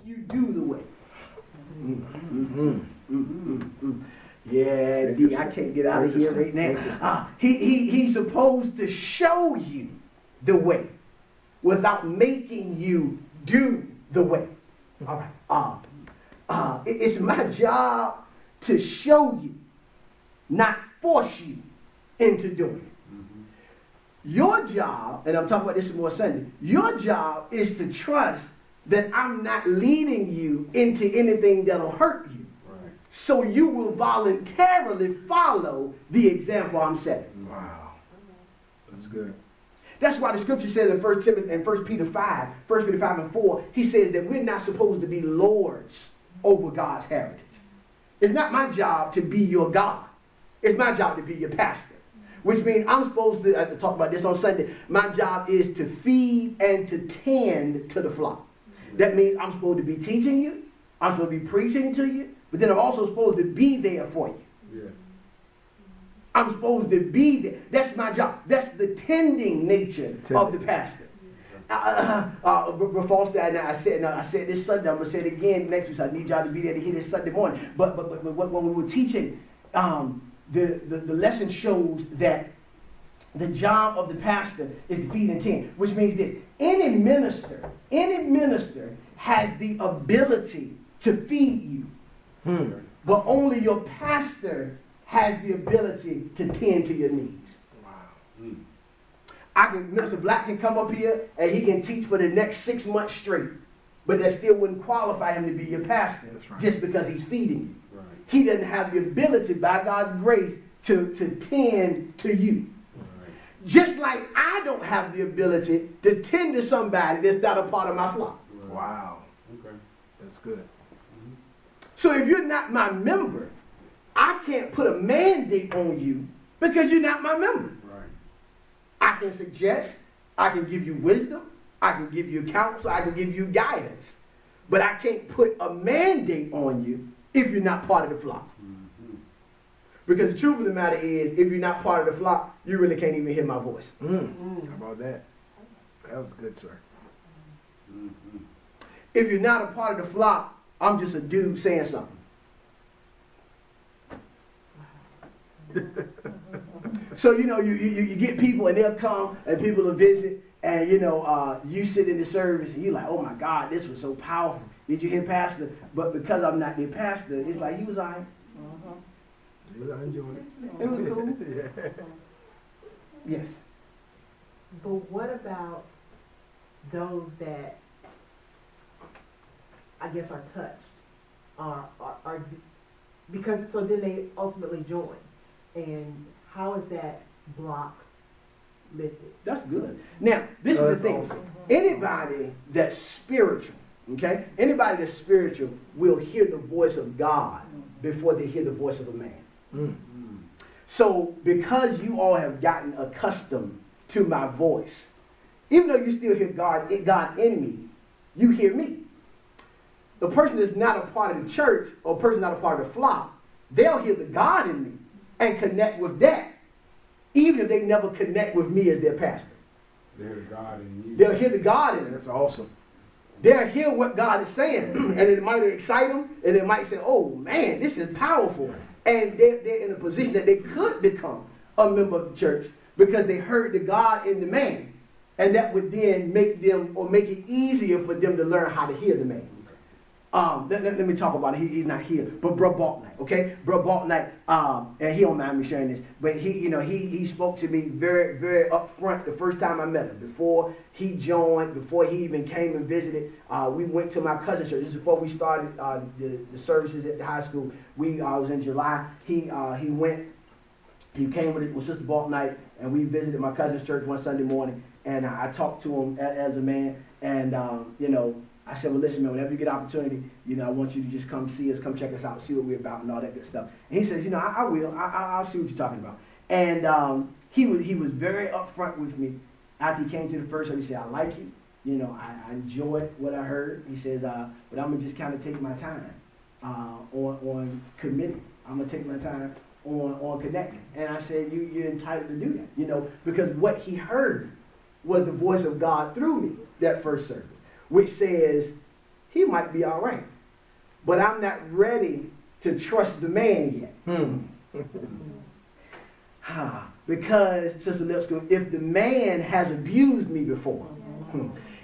you do the way. Yeah, D, I can't get out of here right now. He's supposed to show you the way without making you do the way. All right. It's my job to show you, not force you into doing it. Your job, and I'm talking about this more Sunday, your job is to trust that I'm not leading you into anything that'll hurt you. Right. So you will voluntarily follow the example I'm setting. Wow. That's good. That's why the scripture says in 1 Peter 5 and 4, he says that we're not supposed to be lords over God's heritage. It's not my job to be your God. It's my job to be your pastor. Which means I'm supposed to talk about this on Sunday. My job is to feed and to tend to the flock. That means I'm supposed to be teaching you. I'm supposed to be preaching to you. But then I'm also supposed to be there for you. Yeah. I'm supposed to be there. That's my job. That's the tending nature of the pastor. Before I said this Sunday, I'm going to say it again next week. So I need y'all to be there to hear this Sunday morning. But when we were teaching, the lesson shows that the job of the pastor is to feed and tend, which means this. Any minister has the ability to feed you. But only your pastor has the ability to tend to your needs. Wow. Minister Black can come up here and he can teach for the next 6 months straight. But that still wouldn't qualify him to be your pastor just because he's feeding you. Right. He doesn't have the ability, by God's grace, to tend to you. Right. Just like I don't have the ability to tend to somebody that's not a part of my flock. Right. Wow. Okay. That's good. So if you're not my member, I can't put a mandate on you because you're not my member. Right. I can suggest, I can give you wisdom, I can give you counsel, I can give you guidance. But I can't put a mandate on you if you're not part of the flock. Because the truth of the matter is, if you're not part of the flock, you really can't even hear my voice. How about that? That was good, sir. If you're not a part of the flock, I'm just a dude saying something. So, you get people and they'll come and people will visit and, you sit in the service and you're like, oh my God, this was so powerful. Did you hear Pastor? But because I'm not their pastor, it's like, he was all right. I enjoyed it. It was cool. Yeah. Yes. But what about those that, I guess, are touched, are because so then they ultimately join, and how is that block lifted? That's good. Now, this is the thing. Awesome. Anybody that's spiritual, okay? Anybody that's spiritual will hear the voice of God before they hear the voice of a man. So, because you all have gotten accustomed to my voice, even though you still hear God in me, you hear me. The person that's not a part of the church or a person not a part of the flock, they'll hear the God in me and connect with that, even if they never connect with me as their pastor. They'll hear God in you. They'll hear the God in me. That's awesome. They'll hear what God is saying, and it might excite them, and they might say, oh man, this is powerful. And they're in a position that they could become a member of the church because they heard the God in the man. And that would then make it easier for them to learn how to hear the man. Let me talk about it. He's not here, but Bro Baltnight, okay? Bro Baltnight, and he don't mind me sharing this, but he spoke to me very, very upfront the first time I met him. Before he joined, before he even came and visited, we went to my cousin's church. This is before we started the services at the high school. Was in July. He came with Sister Baltnight, and we visited my cousin's church one Sunday morning, and I talked to him as a man, and I said, well, listen, man, whenever you get opportunity, I want you to just come see us, come check us out, see what we're about and all that good stuff. And he says, I will. I'll see what you're talking about. And he was very upfront with me after he came to the first service. He said, I like you. I enjoyed what I heard. He says, but I'm going to just kind of take my time on committing. I'm going to take my time on connecting. And I said, you're entitled to do that, because what he heard was the voice of God through me that first service, which says, he might be all right. But I'm not ready to trust the man yet. Because, Sister Lipscomb, if the man has abused me before,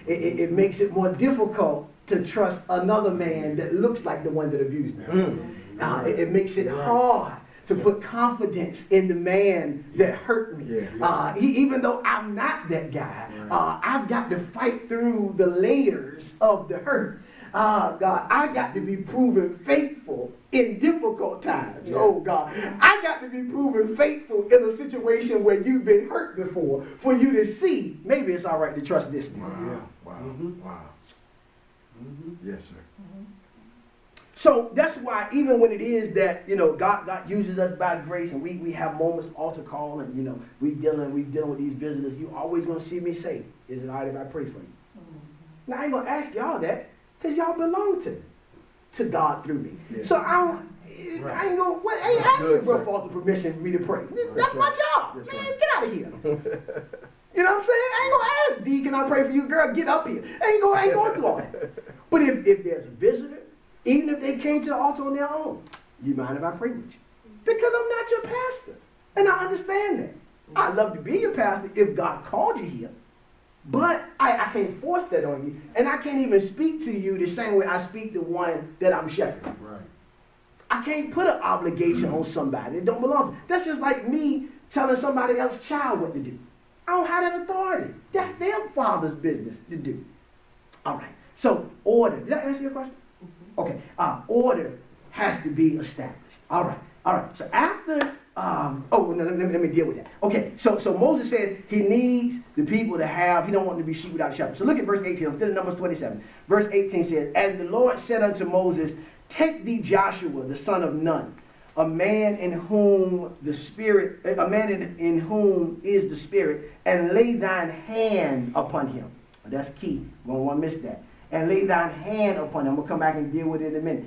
it makes it more difficult to trust another man that looks like the one that abused me. It makes it hard to put confidence in the man that hurt me. Even though I'm not that guy, I've got to fight through the layers of the hurt. God, I got to be proven faithful in difficult times. Oh, God, I got to be proven faithful in a situation where you've been hurt before for you to see maybe it's all right to trust this thing. Wow. Yes, sir. So that's why even when it is that, God uses us by grace and we have moments, altar call, and, we dealing with these visitors, you always going to see me say, is it all right if I pray for you? Now, I ain't going to ask y'all that because y'all belong to God through me. Yeah. So I ain't asking Brother Foster permission for me to pray. That's my job. Man, get out of here. You know what I'm saying? I ain't going to ask D, can I pray for you? Girl, get up here. I ain't going through all that. But if there's a visitor, even if they came to the altar on their own, you mind if I pray with you? Because I'm not your pastor. And I understand that. I'd love to be your pastor if God called you here. But I can't force that on you. And I can't even speak to you the same way I speak to one that I'm shepherding. Right. I can't put an obligation on somebody that don't belong to me. That's just like me telling somebody else's child what to do. I don't have that authority. That's their father's business to do. All right. So order. Did I answer your question? Okay. Order has to be established. All right. So after, let me deal with that. Okay. So Moses said he needs the people to have, he don't want to be sheep without a shepherd. So look at verse 18. I'm still in Numbers 27. Verse 18 says, and the Lord said unto Moses, take thee Joshua, the son of Nun, a man in whom is the Spirit, and lay thine hand upon him. That's key. We don't want to miss that. And lay thine hand upon him. We'll come back and deal with it in a minute.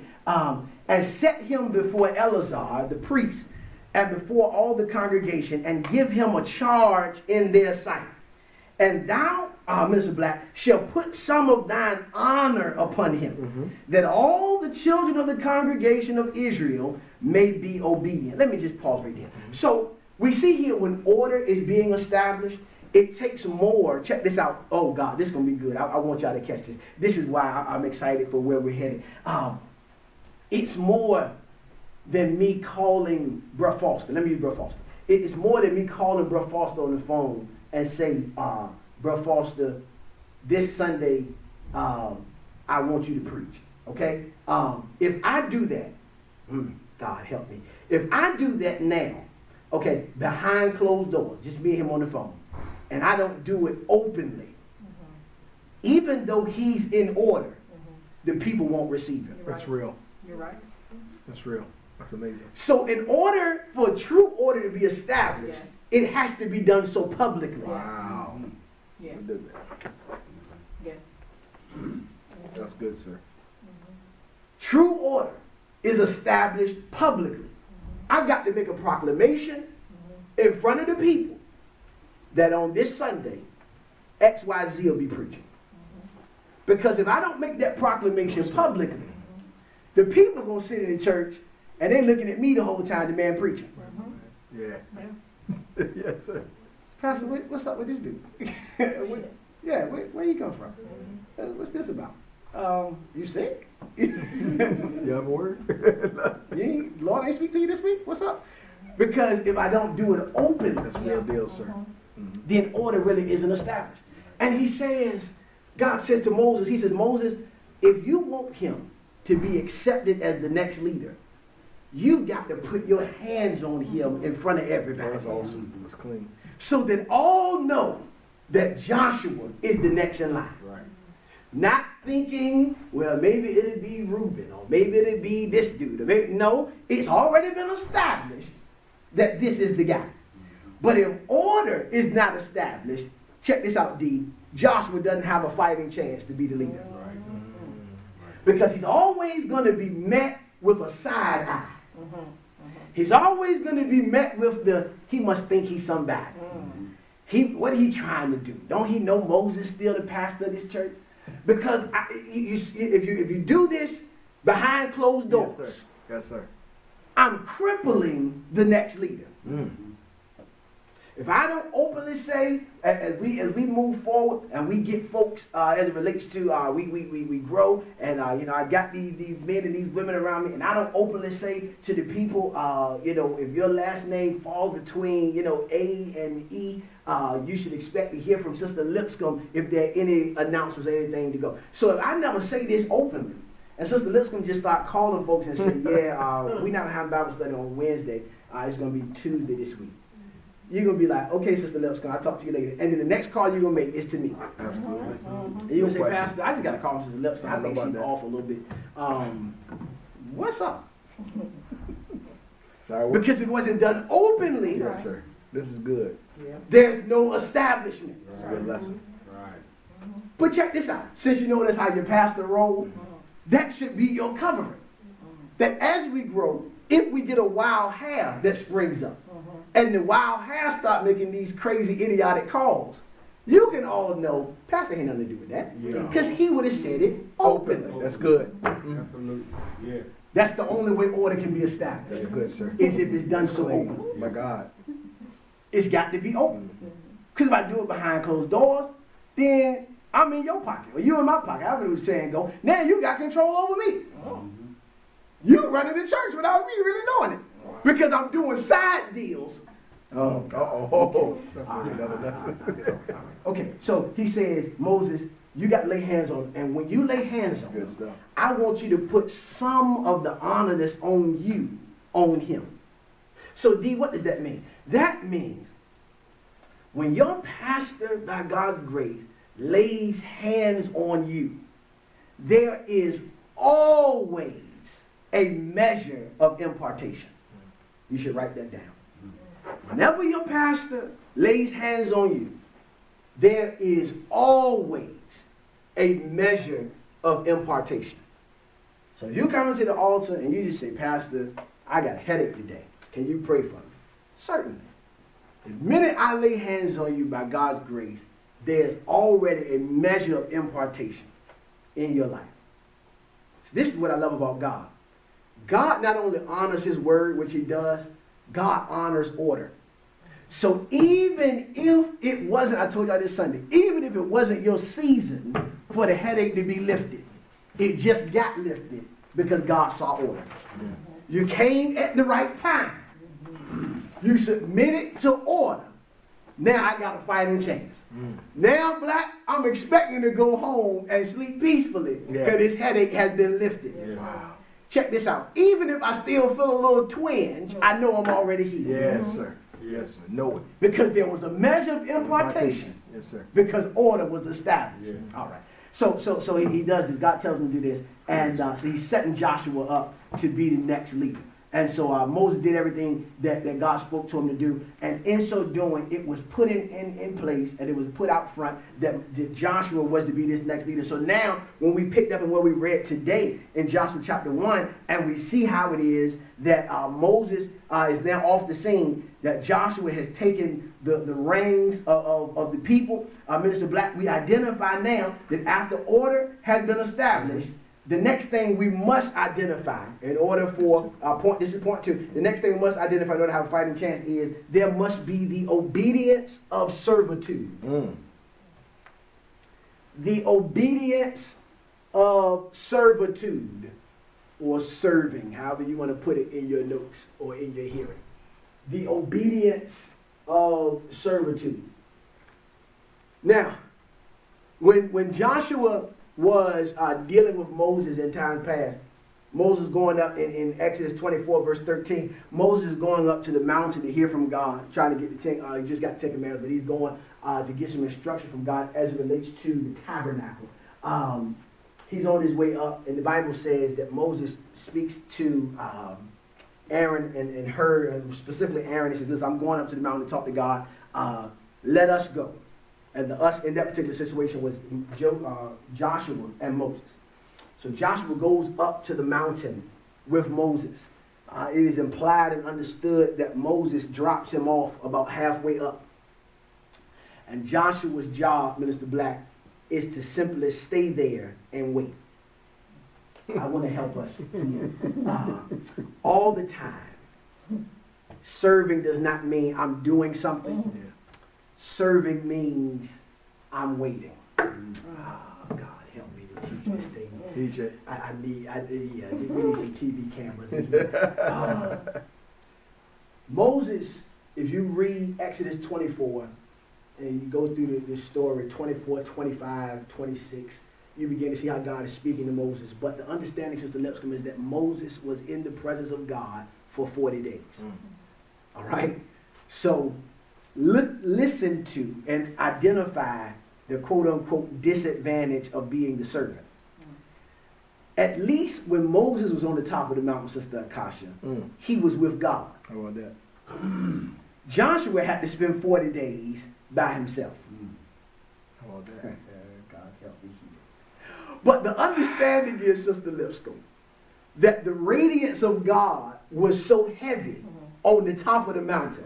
And set him before Eleazar, the priest, and before all the congregation, and give him a charge in their sight. And thou, Minister Black, shall put some of thine honor upon him, that all the children of the congregation of Israel may be obedient. Let me just pause right there. So we see here when order is being established, it takes more. Check this out. Oh, God, this is going to be good. I want y'all to catch this. This is why I'm excited for where we're headed. It's more than me calling Bruh Foster. Let me use Bruh Foster. It is more than me calling Bruh Foster on the phone and say, Bruh Foster, this Sunday, I want you to preach. Okay? If I do that, God help me. If I do that now, okay, behind closed doors, just me and him on the phone, and I don't do it openly, even though he's in order, the people won't receive him. That's real. You're right. That's real. That's amazing. So in order for true order to be established, it has to be done so publicly. Wow. Yes. We did that. Yes. That's good, sir. True order is established publicly. I've got to make a proclamation in front of the people that on this Sunday, XYZ will be preaching. Because if I don't make that proclamation publicly, the people are going to sit in the church and they're looking at me the whole time, the man preaching. Yeah. Yes, sir. Pastor, what's up with this dude? Where you come from? What's this about? You sick? You have a word? Lord ain't speak to you this week? What's up? Because if I don't do it openly, that's a real deal, sir. Then order really isn't established. And he says, God says to Moses, he says, Moses, if you want him to be accepted as the next leader, you've got to put your hands on him in front of everybody. That's awesome. That's clean. So that all know that Joshua is the next in line. Right. Not thinking, well, maybe it'll be Reuben, or maybe it'll be this dude. Or maybe, no, it's already been established that this is the guy. But if order is not established, check this out, D, Joshua doesn't have a fighting chance to be the leader. Right. Because he's always going to be met with a side eye. He's always going to be met with he must think he's somebody. What are he trying to do? Don't he know Moses still the pastor of this church? Because if you do this behind closed doors, Yes, sir. Yes, sir. I'm crippling the next leader. Mm. If I don't openly say, as we move forward and we get folks as it relates to we grow and I got these men and these women around me, and I don't openly say to the people if your last name falls between A and E, you should expect to hear from Sister Lipscomb if there are any announcements or anything to go. So if I never say this openly, and Sister Lipscomb just start calling folks and say, we're not having Bible study on Wednesday, it's going to be Tuesday this week. You're going to be like, okay, Sister Lipscomb, I'll talk to you later. And then the next call you're going to make is to me. Absolutely. And you're going to say, Pastor, I just got to call Sister Lipscomb. I think she's off a little bit. What's up? Sorry, Because it wasn't done openly. Yes, sir. This is good. Yeah. There's no establishment. It's a good lesson. Right. But check this out. Since you know that's how your pastor rolls, that should be your covering. That as we grow, if we get a wild hair that springs up, and the wild hair start making these crazy, idiotic calls, you can all know Pastor had nothing to do with that. Yeah. Because he would have said it openly. That's good. Absolutely. Yes. That's the only way order can be established. That's good, sir. Is if it's done so open. My God. It's got to be open. Because if I do it behind closed doors, then I'm in your pocket, or you in my pocket. However the saying go. Now you got control over me. You running the church without me really knowing it. Because I'm doing side deals. Okay, so he says, Moses, you got to lay hands on him. And when you lay hands on Good him, stuff. I want you to put some of the honor that's on you on him. So D, what does that mean? That means when your pastor, by God's grace, lays hands on you, there is always a measure of impartation. You should write that down. Whenever your pastor lays hands on you, there is always a measure of impartation. So if you come into the altar and you just say, Pastor, I got a headache today. Can you pray for me? Certainly. The minute I lay hands on you by God's grace, there's already a measure of impartation in your life. So this is what I love about God. God not only honors his word, which he does, God honors order. So even if it wasn't, I told y'all this Sunday, even if it wasn't your season for the headache to be lifted, it just got lifted because God saw order. You came at the right time. You submitted to order. Now I got a fighting chance. Now, Black, I'm expecting to go home and sleep peacefully because this headache has been lifted. Yeah. Wow. Check this out. Even if I still feel a little twinge, I know I'm already healed. Yes, sir. Yes, sir. Know it. Because there was a measure of impartation. Yes, sir. Because order was established. Yeah. All right. So he does this. God tells him to do this. And so he's setting Joshua up to be the next leader. And so Moses did everything that God spoke to him to do. And in so doing, it was put in place and it was put out front that Joshua was to be this next leader. So now, when we picked up in what we read today in Joshua chapter 1, and we see how it is that Moses is now off the scene, that Joshua has taken the reins of the people. Minister Black, we identify now that after order has been established, the next thing we must identify in order for, this is point 2, the next thing we must identify in order to have a fighting chance is there must be the obedience of servitude. The obedience of servitude, or serving, however you want to put it in your notes or in your hearing. The obedience of servitude. Now, when Joshua was dealing with Moses in times past, Moses going up in Exodus 24 verse 13, Moses is going up to the mountain to hear from God, trying to get the 10, he just got the 10 commandments, but he's going to get some instruction from God as it relates to the tabernacle. He's on his way up, and the Bible says that Moses speaks to Aaron and her, and specifically Aaron. He says, listen, I'm going up to the mountain to talk to God. Let us go. And the us in that particular situation was Joshua and Moses. So Joshua goes up to the mountain with Moses. It is implied and understood that Moses drops him off about halfway up. And Joshua's job, Minister Black, is to simply stay there and wait. I want to help us here. All the time. Serving does not mean I'm doing something. Yeah. Serving means I'm waiting. God, help me to teach this thing. Teach it. We need some TV cameras in here. Moses, if you read Exodus 24, and you go through this story, 24, 25, 26, you begin to see how God is speaking to Moses. But the understanding, Sister Lipscomb, is that Moses was in the presence of God for 40 days. All right? So listen to and identify the quote-unquote disadvantage of being the servant. At least when Moses was on the top of the mountain, Sister Akasha, he was with God. How about that? Joshua had to spend 40 days by himself. How about that? God help me here. But the understanding is, Sister Lipscomb, that the radiance of God was so heavy on the top of the mountain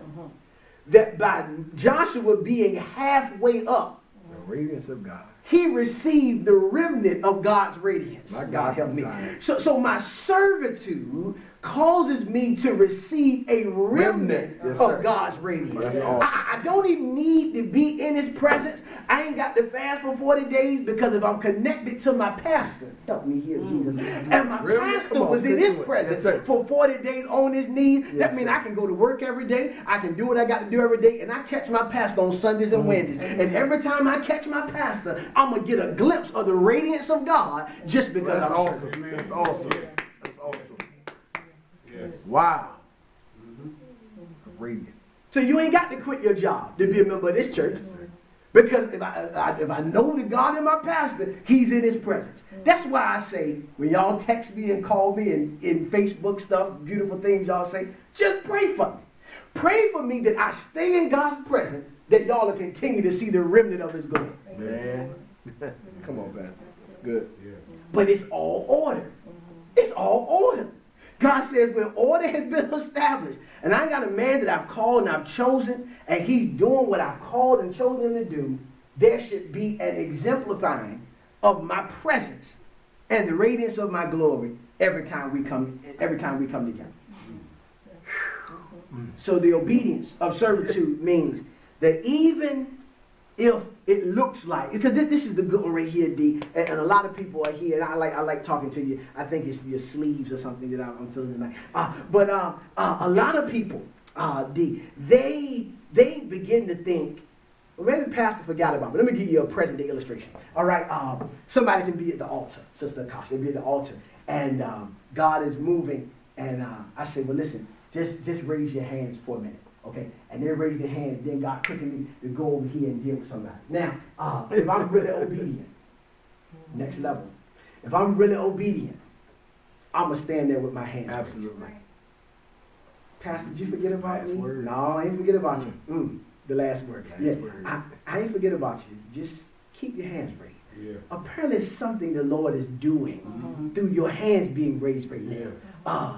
that by Joshua being halfway up, The radiance of God. he received the remnant of God's radiance. My God help me. desire. So my servitude causes me to receive a remnant Yes, sir. of God's radiance. That's awesome. I don't even need to be in his presence. I ain't got to fast for 40 days because if I'm connected to my pastor, help me here, Jesus. And my Really? pastor Come on, was in stick his to it. presence Yes, sir. for 40 days on his knees. Yes, That means sir. I can go to work every day. I can do what I got to do every day. And I catch my pastor on Sundays and Wednesdays. And every time I catch my pastor, I'm going to get a glimpse of the radiance of God just because That's I'm awesome. serving. That's awesome. That's awesome. Yes. Wow. Radiance. So you ain't got to quit your job to be a member of this church. Because if I know the God in my pastor, he's in his presence. That's why I say, when y'all text me and call me and in Facebook stuff, beautiful things y'all say, just pray for me. Pray for me that I stay in God's presence, that y'all will continue to see the remnant of his glory. Man. Come on, Pastor. It's good. Yes. But it's all order. It's all order. God says when order has been established, and I got a man that I've called and I've chosen, and he's doing what I've called and chosen him to do, there should be an exemplifying of my presence and the radiance of my glory every time we come together. So the obedience of servitude means that even if it looks like, because this is the good one right here, D, and a lot of people are here, and I like talking to you. I think it's your sleeves or something that I'm feeling tonight. But a lot of people, D, they begin to think, well, maybe Pastor forgot about me. Let me give you a present day illustration. All right, somebody can be at the altar, Sister Akasha, they'll be at the altar, and God is moving, and I say, well, listen, just raise your hands for a minute. Okay, and they raise their hands, then God quickened me to go over here and deal with somebody. Now, if I'm really obedient, next level, if I'm really obedient, I'm going to stand there with my hands raised. Absolutely. Pastor, did you forget about Last me? word. No, I ain't forget about you. The last word. Last word. I ain't forget about you. Just keep your hands raised. Yeah. Apparently, it's something the Lord is doing through your hands being raised right now.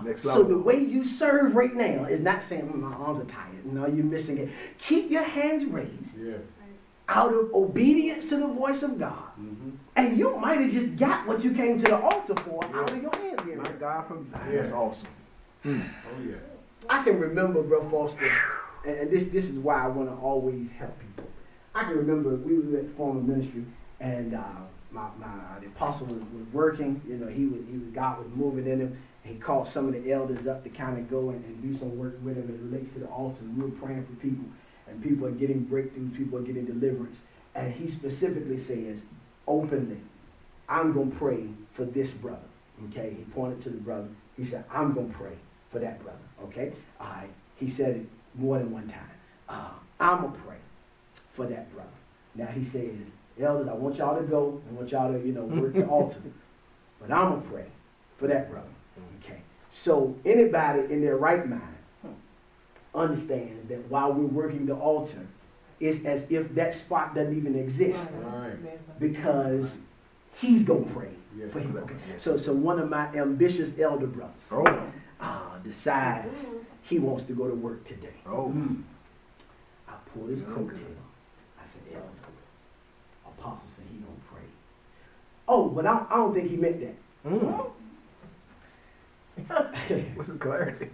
Next So level. the way you serve right now is not saying, my arms are tired. No, you're missing it. Keep your hands raised Yes. out of obedience to the voice of God. And you might have just got what you came to the altar for out of your hands being My raised. God from Zion. That's awesome. Oh yeah. I can remember, Bro Foster, and this is why I want to always help people. I can remember we were at former ministry, and the apostle was working. You know, God was moving in him. He called some of the elders up to kind of go and do some work with him as it relates to the altar. We were praying for people, and people are getting breakthroughs, people are getting deliverance. And he specifically says, openly, I'm going to pray for this brother. Okay? He pointed to the brother. He said, I'm going to pray for that brother. Okay? All right. He said it more than one time. I'm going to pray for that brother. Now he says, elders, I want y'all to go. I want y'all to, work the altar. But I'm going to pray for that brother. Okay. So anybody in their right mind understands that while we're working the altar, it's as if that spot doesn't even exist Right. because he's going to pray Yeah. for him. Okay. So one of my ambitious elder brothers decides he wants to go to work today. I pulled his coattail. I said, elder, apostle said he going to pray. Oh, but I don't think he meant that. Mm. What's the clarity?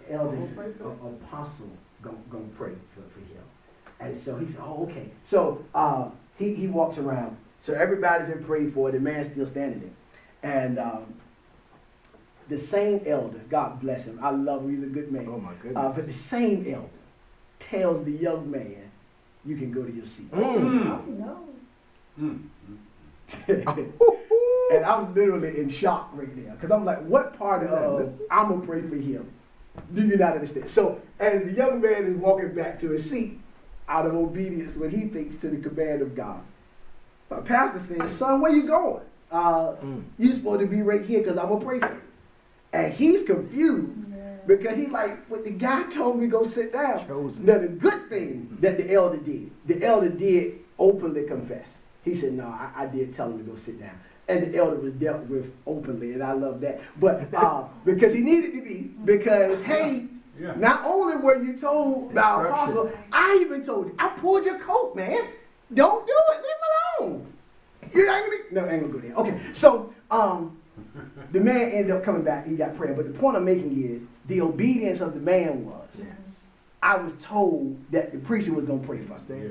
Elder, an apostle, gonna pray for him. And so he said, oh, okay. So he walks around. So everybody's been prayed for. The man's still standing there. And the same elder, God bless him. I love him. He's a good man. Oh, my goodness. But the same elder tells the young man, you can go to your seat. No. And I'm literally in shock right now. Because I'm like, what part of I'm going to pray for him do you not understand? So as the young man is walking back to his seat, out of obedience, when he thinks to the command of God, my pastor says, son, where you going? You're supposed to be right here because I'm going to pray for you. And he's confused because he's like, well, the guy told me go sit down. Chosen. Now, the good thing that the elder did openly confess. He said, no, I did tell him to go sit down. And the elder was dealt with openly, and I love that. But because he needed to be, because, hey, not only were you told by our apostle, I even told you, I pulled your coat, man. Don't do it. Leave him alone. You ain't gonna, no, I ain't gonna go there. Okay, so the man ended up coming back. He got prayer. But the point I'm making is the obedience of the man was, I was told that the preacher was gonna pray for me.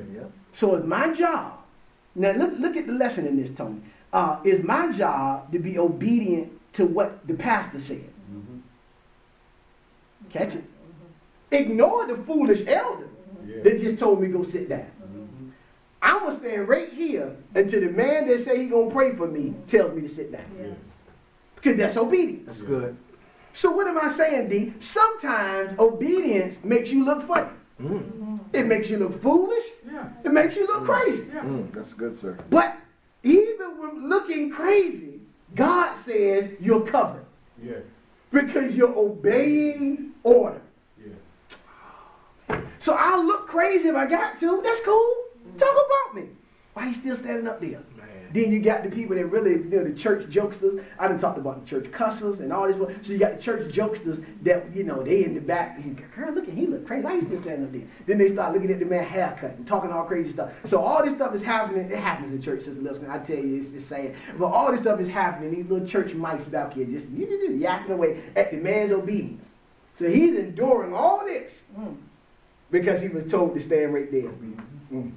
So it's my job. Now look at the lesson in this, Tony. It's my job to be obedient to what the pastor said. Catch it. Ignore the foolish elder that just told me go sit down. I'm going to stand right here until the man that say he going to pray for me tells me to sit down. Because that's obedience. That's good. So what am I saying, D? Sometimes obedience makes you look funny. It makes you look foolish. It makes you look crazy. That's good, sir. But even with looking crazy, God says you're covered. Yes. Because you're obeying order. Yes. So I'll look crazy if I got to. That's cool. Talk about me. Why you still standing up there? Then you got the people that really, the church jokesters. I done talked about the church cussers and all this. So you got the church jokesters that, they in the back. Girl, look at he look crazy. Why he still standing up there? Then they start looking at the man haircut and talking all crazy stuff. So all this stuff is happening. It happens in church, Sister Lilson. I tell you, it's sad. But all this stuff is happening. These little church mice back here just yakking away at the man's obedience. So he's enduring all this because he was told to stand right there.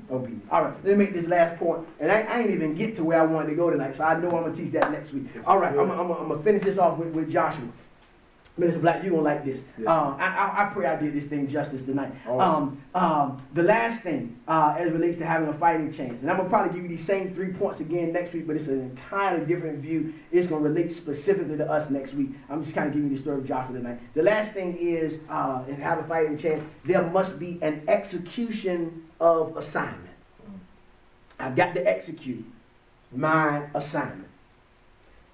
Obedience. All right, let me make this last point. And I ain't even get to where I wanted to go tonight, so I know I'm going to teach that next week. All right, I'm going to finish this off with Joshua. Minister Black, you're going to like this. I pray I did this thing justice tonight. Awesome. The last thing as it relates to having a fighting chance. And I'm going to probably give you these same 3 points again next week, but it's an entirely different view. It's going to relate specifically to us next week. I'm just kind of giving you the story of Joshua tonight. The last thing is, in have a fighting chance, there must be an execution of assignment. I've got to execute my assignment.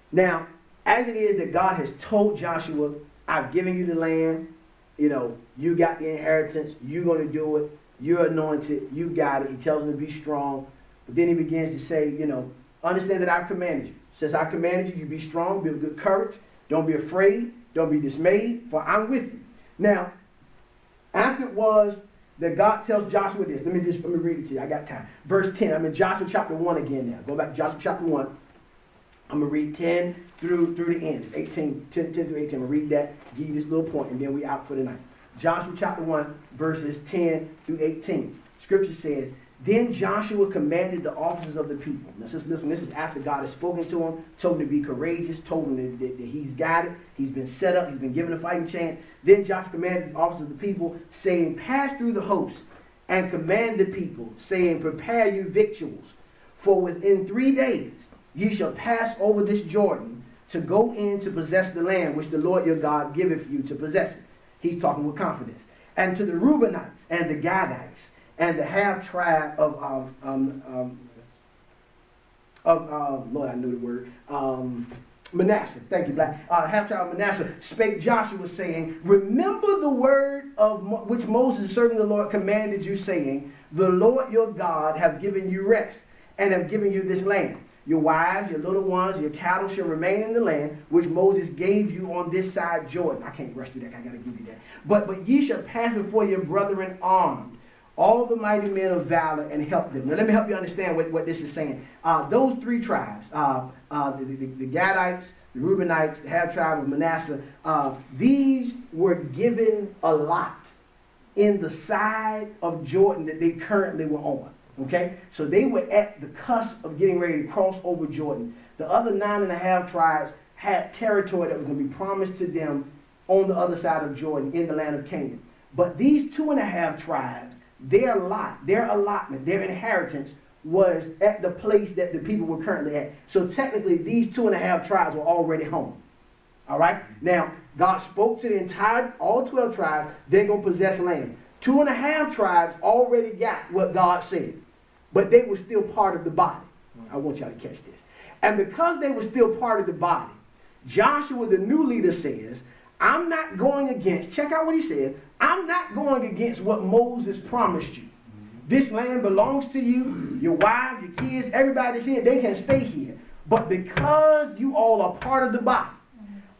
Now, as it is that God has told Joshua, I've given you the land, you got the inheritance, you're going to do it, you're anointed, you got it. He tells him to be strong. But then he begins to say, understand that I've commanded you. Since I commanded you, you be strong, be of good courage, don't be afraid, don't be dismayed, for I'm with you. Now, after it was that God tells Joshua this, let me read it to you, I got time. Verse 10, I'm in Joshua chapter 1 again now. Go back to Joshua chapter 1. I'm going to read 10 through the end. It's 10 through 18. I'm going to read that, give you this little point, and then we out for the night. Joshua chapter 1, verses 10 through 18. Scripture says, then Joshua commanded the officers of the people. Now, listen, this is after God has spoken to him, told him to be courageous, told him that he's got it, he's been set up, he's been given a fighting chance. Then Joshua commanded the officers of the people, saying, pass through the host and command the people, saying, prepare you victuals, for within 3 days ye shall pass over this Jordan to go in to possess the land which the Lord your God giveth you to possess it. He's talking with confidence. And to the Reubenites and the Gadites and the half tribe of Lord, I knew the word, Manasseh. Thank you, Black. Half tribe of Manasseh spake Joshua, saying, remember the word of which Moses, serving the Lord, commanded you, saying, the Lord your God have given you rest and have given you this land. Your wives, your little ones, your cattle shall remain in the land which Moses gave you on this side Jordan. I can't rush through that. I got to give you that. But ye shall pass before your brethren armed. all the mighty men of valor and helped them. Now let me help you understand what this is saying. Those three tribes, the Gadites, the Reubenites, the half tribe of Manasseh, these were given a lot in the side of Jordan that they currently were on. Okay? So they were at the cusp of getting ready to cross over Jordan. The other 9.5 tribes had territory that was going to be promised to them on the other side of Jordan in the land of Canaan. But these 2.5 tribes, their lot, their allotment, their inheritance was at the place that the people were currently at. So technically, these 2.5 tribes were already home. All right? Now, God spoke to the entire, all 12 tribes, they're going to possess land. 2.5 tribes already got what God said, but they were still part of the body. I want y'all to catch this. And because they were still part of the body, Joshua, the new leader, says, I'm not going against, check out what he says, I'm not going against what Moses promised you. This land belongs to you, your wives, your kids, everybody's here, they can stay here. But because you all are part of the body,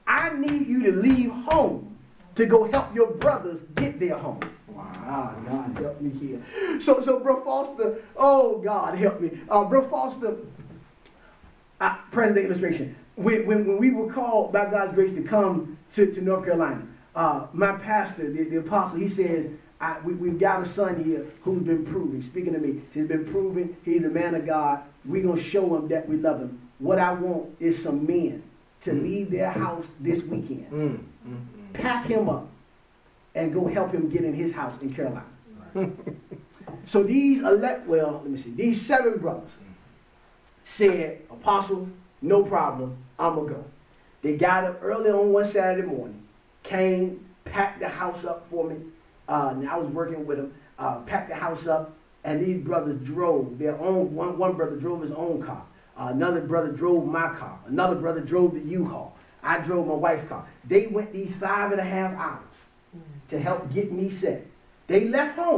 I need you to leave home to go help your brothers get their home. Wow, God help me here. So Bro Foster, oh God help me. Bro Foster, present day illustration. When we were called by God's grace to come to North Carolina, my pastor, the apostle, he says, we've got a son here who's been proven. Speaking to me, he's been proven. He's a man of God. We're going to show him that we love him. What I want is some men to leave their house this weekend, pack him up, and go help him get in his house in Carolina. So these these 7 brothers said, Apostle, no problem, I'm going to go. They got up early on one Saturday morning, came, packed the house up for me. And I was working with them, packed the house up, and these brothers drove their own, one brother drove his own car. Another brother drove my car. Another brother drove the U-Haul. I drove my wife's car. They went these 5.5 hours to help get me set. They left home.